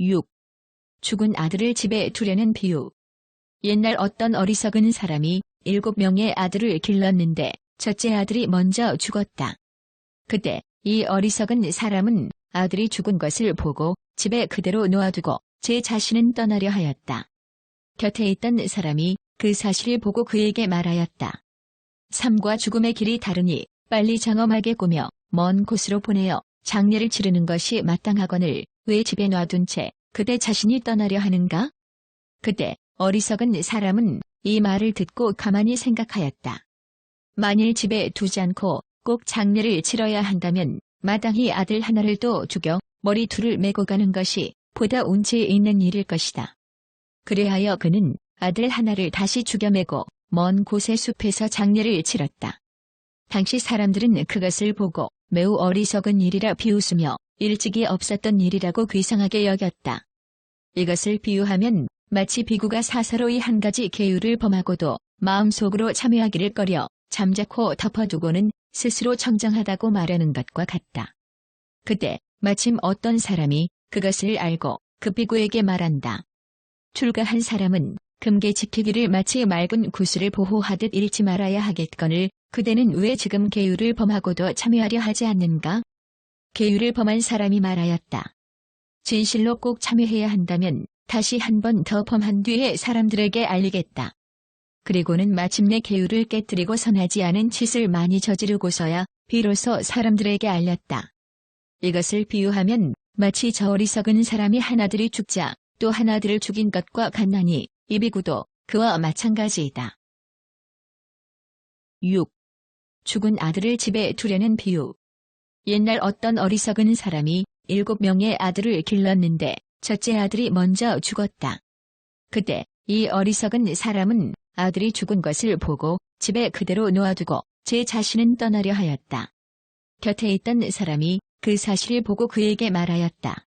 6. 죽은 아들을 집에 두려는 비유. 옛날 어떤 어리석은 사람이 7명의 아들을 길렀는데 첫째 아들이 먼저 죽었다. 그때 이 어리석은 사람은 아들이 죽은 것을 보고 집에 그대로 놓아두고 제 자신은 떠나려 하였다. 곁에 있던 사람이 그 사실을 보고 그에게 말하였다. 삶과 죽음의 길이 다르니 빨리 장엄하게 꾸며 먼 곳으로 보내어 장례를 치르는 것이 마땅하거늘 왜 집에 놔둔 채 그대 자신이 떠나려 하는가? 그때 어리석은 사람은 이 말을 듣고 가만히 생각하였다. 만일 집에 두지 않고 꼭 장례를 치러야 한다면 마땅히 아들 하나를 또 죽여 머리 둘을 메고 가는 것이 보다 운치 있는 일일 것이다. 그래하여 그는 아들 하나를 다시 죽여 메고 먼 곳의 숲에서 장례를 치렀다. 당시 사람들은 그것을 보고 매우 어리석은 일이라 비웃으며 일찍이 없었던 일이라고 귀상하게 여겼다. 이것을 비유하면 마치 비구가 사사로이 한 가지 계율을 범하고도 마음속으로 참여하기를 꺼려 잠자코 덮어두고는 스스로 청정하다고 말하는 것과 같다. 그때 마침 어떤 사람이 그것을 알고 그 비구에게 말한다. 출가한 사람은 금계 지키기를 마치 맑은 구슬을 보호하듯 잃지 말아야 하겠거늘 그대는 왜 지금 계율을 범하고도 참여하려 하지 않는가? 계율을 범한 사람이 말하였다. 진실로 꼭 참여해야 한다면 다시 한 번 더 범한 뒤에 사람들에게 알리겠다. 그리고는 마침내 계율을 깨뜨리고 선하지 않은 짓을 많이 저지르고서야 비로소 사람들에게 알렸다. 이것을 비유하면 마치 저 어리석은 사람이 하나들이 죽자 또 하나들을 죽인 것과 같나니 이 비구도 그와 마찬가지이다. 6. 죽은 아들을 집에 두려는 비유. 옛날 어떤 어리석은 사람이 7명의 아들을 길렀는데 첫째 아들이 먼저 죽었다. 그때 이 어리석은 사람은 아들이 죽은 것을 보고 집에 그대로 놓아두고 제 자신은 떠나려 하였다. 곁에 있던 사람이 그 사실을 보고 그에게 말하였다.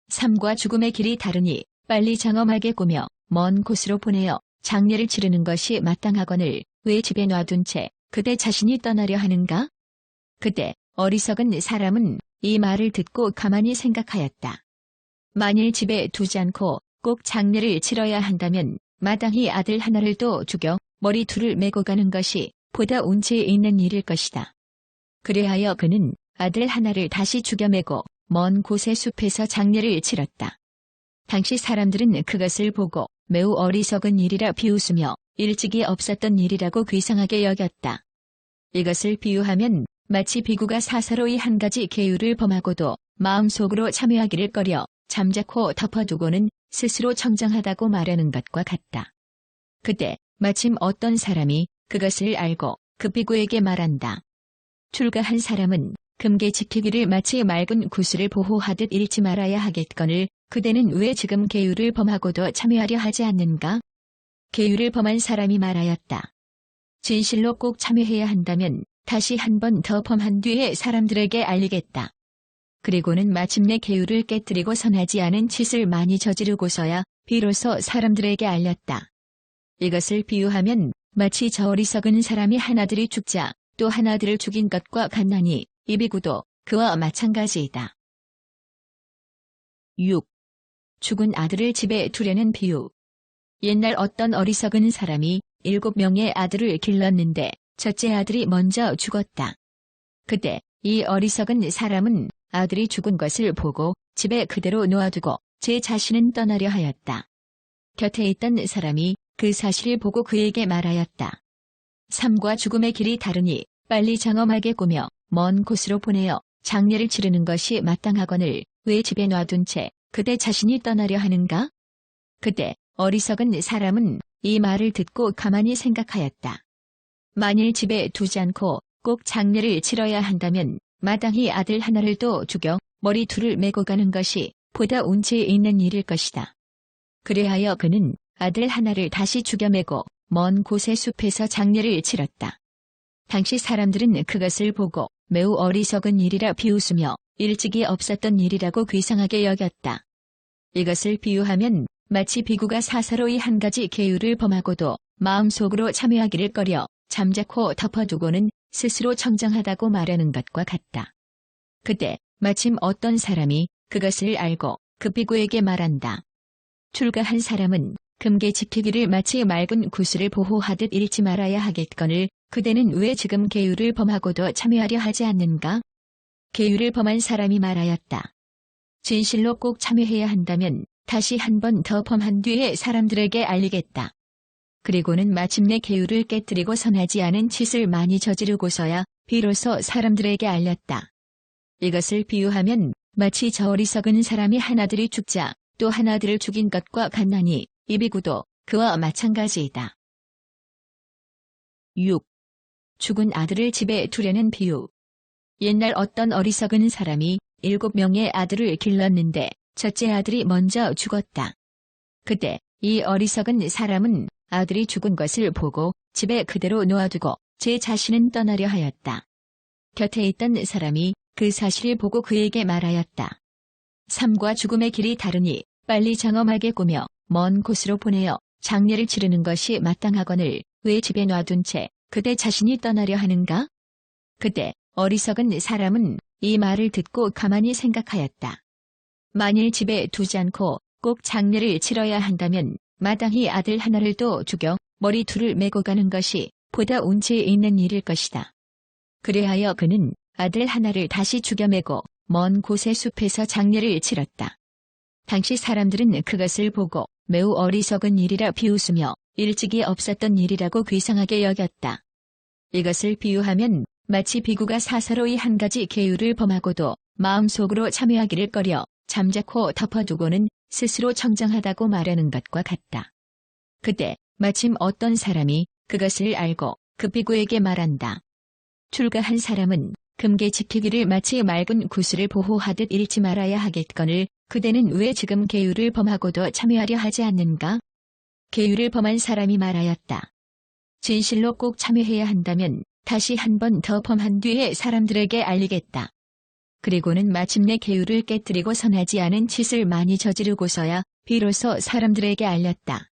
삶과 죽음의 길이 다르니 빨리 장엄하게 꾸며 먼 곳으로 보내어 장례를 치르는 것이 마땅하거늘 왜 집에 놔둔 채 그대 자신이 떠나려 하는가? 그때 어리석은 사람은 이 말을 듣고 가만히 생각하였다. 만일 집에 두지 않고 꼭 장례를 치러야 한다면 마땅히 아들 하나를 또 죽여 머리 둘을 메고 가는 것이 보다 운치 있는 일일 것이다. 그래하여 그는 아들 하나를 다시 죽여 메고 먼 곳의 숲에서 장례를 치렀다. 당시 사람들은 그것을 보고 매우 어리석은 일이라 비웃으며 일찍이 없었던 일이라고 귀상하게 여겼다. 이것을 비유하면 마치 비구가 사사로이 한 가지 계율을 범하고도 마음속으로 참여하기를 꺼려 잠자코 덮어두고는 스스로 청정하다고 말하는 것과 같다. 그때 마침 어떤 사람이 그것을 알고 그 비구에게 말한다. 출가한 사람은 금계 지키기를 마치 맑은 구슬을 보호하듯 잃지 말아야 하겠거늘 그대는 왜 지금 계율을 범하고도 참여하려 하지 않는가? 계율을 범한 사람이 말하였다. 진실로 꼭 참여해야 한다면 다시 한 번 더 범한 뒤에 사람들에게 알리겠다. 그리고는 마침내 계율을 깨뜨리고 선하지 않은 짓을 많이 저지르고서야 비로소 사람들에게 알렸다. 이것을 비유하면 마치 저 어리석은 사람이 하나들이 죽자 또 하나들을 죽인 것과 같나니 이 비구도 그와 마찬가지이다. 6. 죽은 아들을 집에 두려는 비유. 옛날 어떤 어리석은 사람이 7명의 아들을 길렀는데 첫째 아들이 먼저 죽었다. 그때 이 어리석은 사람은 아들이 죽은 것을 보고 집에 그대로 놓아두고 제 자신은 떠나려 하였다. 곁에 있던 사람이 그 사실을 보고 그에게 말하였다. 삶과 죽음의 길이 다르니 빨리 장엄하게 꾸며 먼 곳으로 보내어 장례를 치르는 것이 마땅하거늘 왜 집에 놔둔 채 그대 자신이 떠나려 하는가? 그때 어리석은 사람은 이 말을 듣고 가만히 생각하였다. 만일 집에 두지 않고 꼭 장례를 치러야 한다면 마땅히 아들 하나를 또 죽여 머리 둘을 메고 가는 것이 보다 운치 있는 일일 것이다. 그래하여 그는 아들 하나를 다시 죽여 메고 먼 곳의 숲에서 장례를 치렀다. 당시 사람들은 그것을 보고 매우 어리석은 일이라 비웃으며 일찍이 없었던 일이라고 귀상하게 여겼다. 이것을 비유하면 마치 비구가 사사로이 한 가지 계율을 범하고도 마음속으로 참여하기를 꺼려 잠자코 덮어두고는 스스로 청정하다고 말하는 것과 같다. 그때 마침 어떤 사람이 그것을 알고 급비구에게 말한다. 출가한 사람은 금계 지키기를 마치 맑은 구슬을 보호하듯 잃지 말아야 하겠거늘 그대는 왜 지금 계율을 범하고도 참여하려 하지 않는가? 계율을 범한 사람이 말하였다. 진실로 꼭 참여해야 한다면 다시 한 번 더 범한 뒤에 사람들에게 알리겠다. 그리고는 마침내 계율을 깨뜨리고 선하지 않은 짓을 많이 저지르고서야 비로소 사람들에게 알렸다. 이것을 비유하면 마치 저 어리석은 사람이 하나들이 죽자 또 하나들을 죽인 것과 같나니 이 비구도 그와 마찬가지이다. 6. 죽은 아들을 집에 두려는 비유. 옛날 어떤 어리석은 사람이 7명의 아들을 길렀는데 첫째 아들이 먼저 죽었다. 그때 이 어리석은 사람은 아들이 죽은 것을 보고 집에 그대로 놓아두고 제 자신은 떠나려 하였다. 곁에 있던 사람이 그 사실을 보고 그에게 말하였다. 삶과 죽음의 길이 다르니 빨리 장엄하게 꾸며 먼 곳으로 보내어 장례를 치르는 것이 마땅하거늘 왜 집에 놔둔 채 그대 자신이 떠나려 하는가? 그때 어리석은 사람은 이 말을 듣고 가만히 생각하였다. 만일 집에 두지 않고 꼭 장례를 치러야 한다면 마땅히 아들 하나를 또 죽여 머리 둘을 메고 가는 것이 보다 운치 있는 일일 것이다. 그래하여 그는 아들 하나를 다시 죽여 메고 먼 곳의 숲에서 장례를 치렀다. 당시 사람들은 그것을 보고 매우 어리석은 일이라 비웃으며 일찍이 없었던 일이라고 괴상하게 여겼다. 이것을 비유하면 마치 비구가 사사로이 한 가지 계율을 범하고도 마음속으로 참여하기를 꺼려 잠자코 덮어두고는 스스로 청정하다고 말하는 것과 같다. 그때 마침 어떤 사람이 그것을 알고 그 비구에게 말한다. 출가한 사람은 금계 지키기를 마치 맑은 구슬을 보호하듯 잃지 말아야 하겠거늘 그대는 왜 지금 계율을 범하고도 참여하려 하지 않는가? 계율을 범한 사람이 말하였다. 진실로 꼭 참여해야 한다면 다시 한 번 더 범한 뒤에 사람들에게 알리겠다. 그리고는 마침내 계율을 깨뜨리고 선하지 않은 짓을 많이 저지르고서야 비로소 사람들에게 알렸다.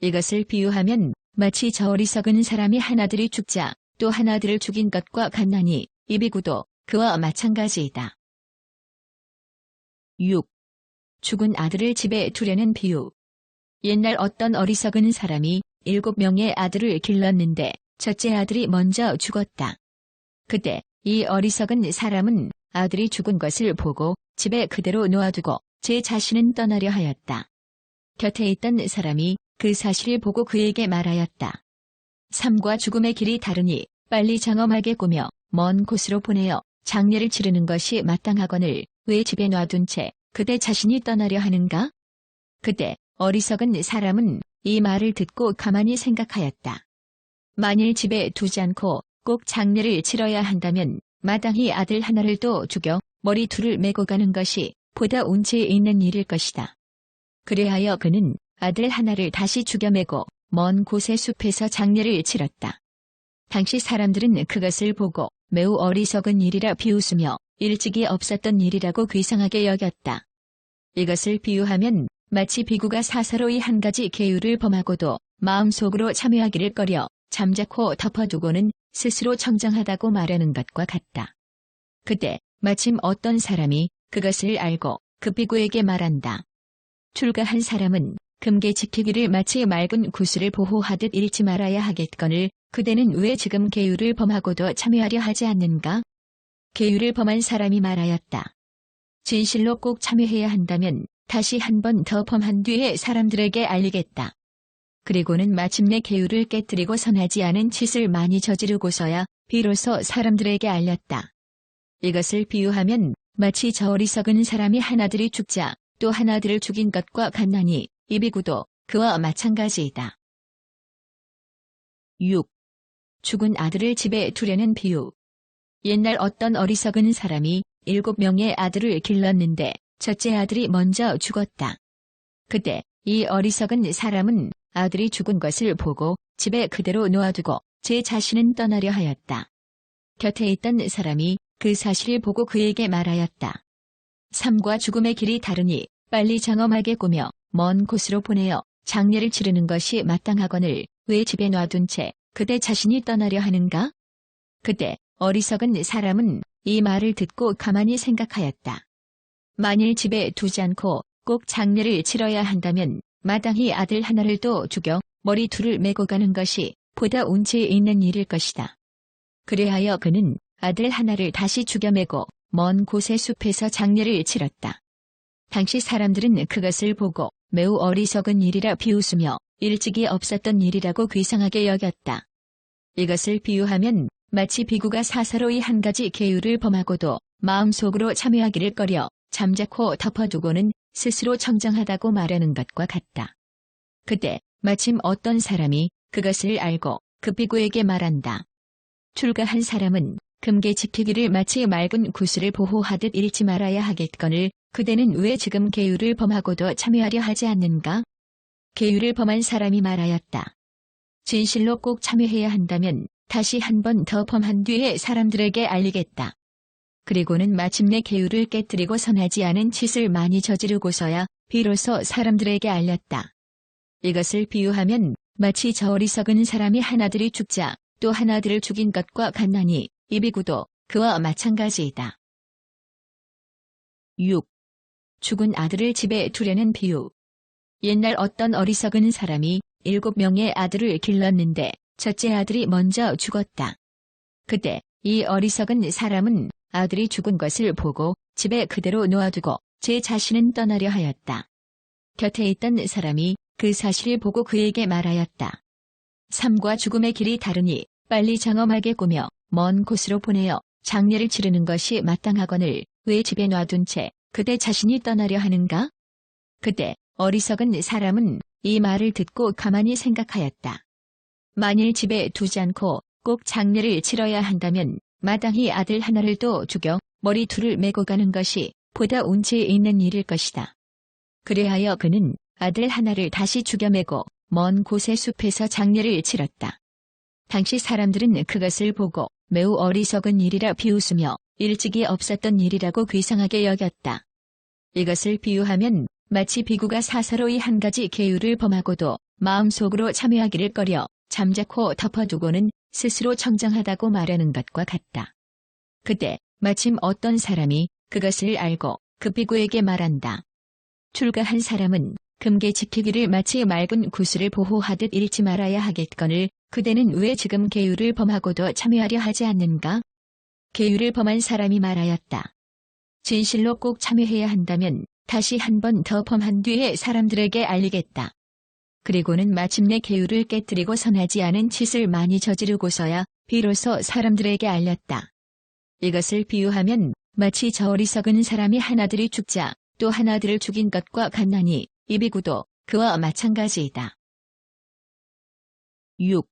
이것을 비유하면 마치 저 어리석은 사람이 하나들이 죽자 또 하나들을 죽인 것과 같나니 이 비구도 그와 마찬가지이다. 6. 죽은 아들을 집에 두려는 비유. 옛날 어떤 어리석은 사람이 7명의 아들을 길렀는데 첫째 아들이 먼저 죽었다. 그때 이 어리석은 사람은 아들이 죽은 것을 보고 집에 그대로 놓아두고 제 자신은 떠나려 하였다. 곁에 있던 사람이 그 사실을 보고 그에게 말하였다. 삶과 죽음의 길이 다르니 빨리 장엄하게 꾸며 먼 곳으로 보내어 장례를 치르는 것이 마땅하거늘 왜 집에 놔둔 채 그대 자신이 떠나려 하는가? 그때 어리석은 사람은 이 말을 듣고 가만히 생각하였다. 만일 집에 두지 않고 꼭 장례를 치러야 한다면 마땅히 아들 하나를 또 죽여 머리 둘을 메고 가는 것이 보다 운치 있는 일일 것이다. 그래하여 그는 아들 하나를 다시 죽여 메고 먼 곳의 숲에서 장례를 치렀다. 당시 사람들은 그것을 보고 매우 어리석은 일이라 비웃으며 일찍이 없었던 일이라고 괴상하게 여겼다. 이것을 비유하면 마치 비구가 사사로이 한 가지 계율을 범하고도 마음속으로 참여하기를 꺼려 잠자코 덮어두고는 스스로 청정하다고 말하는 것과 같다. 그때 마침 어떤 사람이 그것을 알고 그 비구에게 말한다. 출가한 사람은 금계 지키기를 마치 맑은 구슬을 보호하듯 잃지 말아야 하겠거늘 그대는 왜 지금 계율을 범하고도 참여하려 하지 않는가? 계율을 범한 사람이 말하였다. 진실로 꼭 참여해야 한다면 다시 한 번 더 범한 뒤에 사람들에게 알리겠다. 그리고는 마침내 계율을 깨뜨리고 선하지 않은 짓을 많이 저지르고서야 비로소 사람들에게 알렸다. 이것을 비유하면 마치 저 어리석은 사람이 하나들이 죽자 또 하나들을 죽인 것과 같나니 이 비구도 그와 마찬가지이다. 6. 죽은 아들을 집에 두려는 비유. 옛날 어떤 어리석은 사람이 7명의 아들을 길렀는데 첫째 아들이 먼저 죽었다. 그때 이 어리석은 사람은 아들이 죽은 것을 보고 집에 그대로 놓아두고 제 자신은 떠나려 하였다. 곁에 있던 사람이 그 사실을 보고 그에게 말하였다. 삶과 죽음의 길이 다르니 빨리 장엄하게 꾸며 먼 곳으로 보내어 장례를 치르는 것이 마땅하거늘 왜 집에 놔둔 채 그대 자신이 떠나려 하는가? 그때 어리석은 사람은 이 말을 듣고 가만히 생각하였다. 만일 집에 두지 않고 꼭 장례를 치러야 한다면 마땅히 아들 하나를 또 죽여 머리 둘을 메고 가는 것이 보다 운치 있는 일일 것이다. 그리하여 그는 아들 하나를 다시 죽여 메고 먼 곳의 숲에서 장례를 치렀다. 당시 사람들은 그것을 보고 매우 어리석은 일이라 비웃으며 일찍이 없었던 일이라고 괴상하게 여겼다. 이것을 비유하면 마치 비구가 사사로이 한 가지 계율을 범하고도 마음속으로 참여하기를 꺼려 잠자코 덮어두고는 스스로 청정하다고 말하는 것과 같다. 그때 마침 어떤 사람이 그것을 알고 그 비구에게 말한다. 출가한 사람은 금계 지키기를 마치 맑은 구슬을 보호하듯 잃지 말아야 하겠거늘 그대는 왜 지금 계율을 범하고도 참여하려 하지 않는가? 계율을 범한 사람이 말하였다. 진실로 꼭 참여해야 한다면 다시 한 번 더 범한 뒤에 사람들에게 알리겠다. 그리고는 마침내 계율을 깨뜨리고 선하지 않은 짓을 많이 저지르고서야 비로소 사람들에게 알렸다. 이것을 비유하면 마치 저 어리석은 사람이 하나들이 죽자 또 하나들을 죽인 것과 같나니 이 비구도 그와 마찬가지이다. 6. 죽은 아들을 집에 두려는 비유. 옛날 어떤 어리석은 사람이 7명의 아들을 길렀는데 첫째 아들이 먼저 죽었다. 그때 이 어리석은 사람은 아들이 죽은 것을 보고 집에 그대로 놓아두고 제 자신은 떠나려 하였다. 곁에 있던 사람이 그 사실을 보고 그에게 말하였다. 삶과 죽음의 길이 다르니 빨리 장엄하게 꾸며 먼 곳으로 보내어 장례를 치르는 것이 마땅하거늘 왜 집에 놔둔 채 그대 자신이 떠나려 하는가? 그때 어리석은 사람은 이 말을 듣고 가만히 생각하였다. 만일 집에 두지 않고 꼭 장례를 치러야 한다면 마땅히 아들 하나를 또 죽여 머리 둘을 메고 가는 것이 보다 운치 있는 일일 것이다. 그리하여 그는 아들 하나를 다시 죽여 메고 먼 곳의 숲에서 장례를 치렀다. 당시 사람들은 그것을 보고 매우 어리석은 일이라 비웃으며 일찍이 없었던 일이라고 괴상하게 여겼다. 이것을 비유하면 마치 비구가 사사로이 한 가지 계율을 범하고도 마음속으로 참여하기를 꺼려 잠자코 덮어두고는 스스로 청정하다고 말하는 것과 같다. 그때 마침 어떤 사람이 그것을 알고 그 비구에게 말한다. 출가한 사람은 금계 지키기를 마치 맑은 구슬을 보호하듯 잃지 말아야 하겠거늘 그대는 왜 지금 계율을 범하고도 참여하려 하지 않는가? 계율을 범한 사람이 말하였다. 진실로 꼭 참여해야 한다면 다시 한 번 더 범한 뒤에 사람들에게 알리겠다. 그리고는 마침내 계율을 깨뜨리고 선하지 않은 짓을 많이 저지르고서야 비로소 사람들에게 알렸다. 이것을 비유하면 마치 저 어리석은 사람이 하나들이 죽자 또 하나들을 죽인 것과 같나니 이 비구도 그와 마찬가지이다. 6.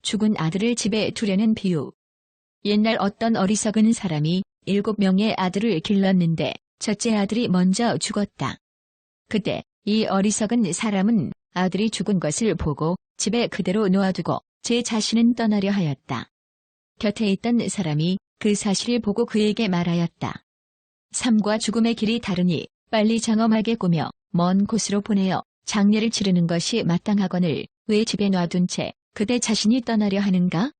죽은 아들을 집에 두려는 비유. 옛날 어떤 어리석은 사람이 7명의 아들을 길렀는데 첫째 아들이 먼저 죽었다. 그때 이 어리석은 사람은 아들이 죽은 것을 보고 집에 그대로 놓아두고 제 자신은 떠나려 하였다. 곁에 있던 사람이 그 사실을 보고 그에게 말하였다. 삶과 죽음의 길이 다르니 빨리 장엄하게 꾸며 먼 곳으로 보내어 장례를 치르는 것이 마땅하거늘 왜 집에 놔둔 채 그대 자신이 떠나려 하는가?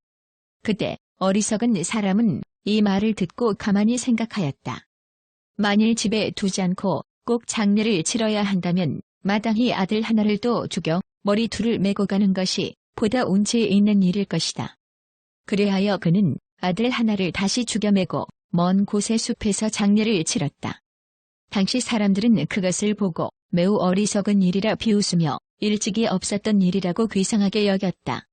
그때 어리석은 사람은 이 말을 듣고 가만히 생각하였다. 만일 집에 두지 않고 꼭 장례를 치러야 한다면 마땅히 아들 하나를 또 죽여 머리 둘을 메고 가는 것이 보다 운치 있는 일일 것이다. 그리하여 그는 아들 하나를 다시 죽여 메고 먼 곳의 숲에서 장례를 치렀다. 당시 사람들은 그것을 보고 매우 어리석은 일이라 비웃으며 일찍이 없었던 일이라고 괴상하게 여겼다.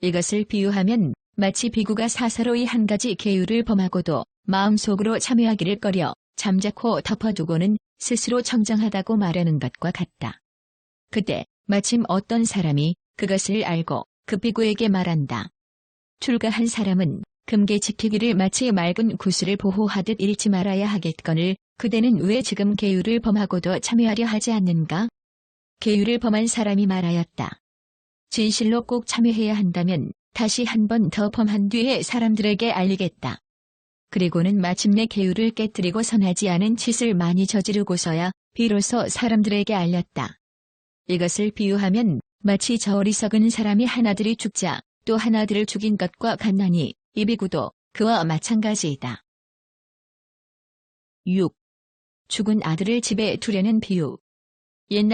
이것을 비유하면 마치 비구가 사사로이 한 가지 계율을 범하고도 마음속으로 참여하기를 꺼려 잠자코 덮어두고는 스스로 청정하다고 말하는 것과 같다. 그때 마침 어떤 사람이 그것을 알고 그 비구에게 말한다. 출가한 사람은 금계 지키기를 마치 맑은 구슬을 보호하듯 잃지 말아야 하겠거늘 그대는 왜 지금 계율을 범하고도 참여하려 하지 않는가? 계율을 범한 사람이 말하였다. 진실로 꼭 참여해야 한다면 다시 한 번 더 범한 뒤에 사람들에게 알리겠다. 그리고는 마침내 계율을 깨뜨리고 선하지 않은 짓을 많이 저지르고서야 비로소 사람들에게 알렸다. 이것을 비유하면 마치 저 어리석은 사람이 하나들이 죽자 또 하나들을 죽인 것과 같나니 이 비구도 그와 마찬가지이다. 6. 죽은 아들을 집에 두려는 비유. 옛날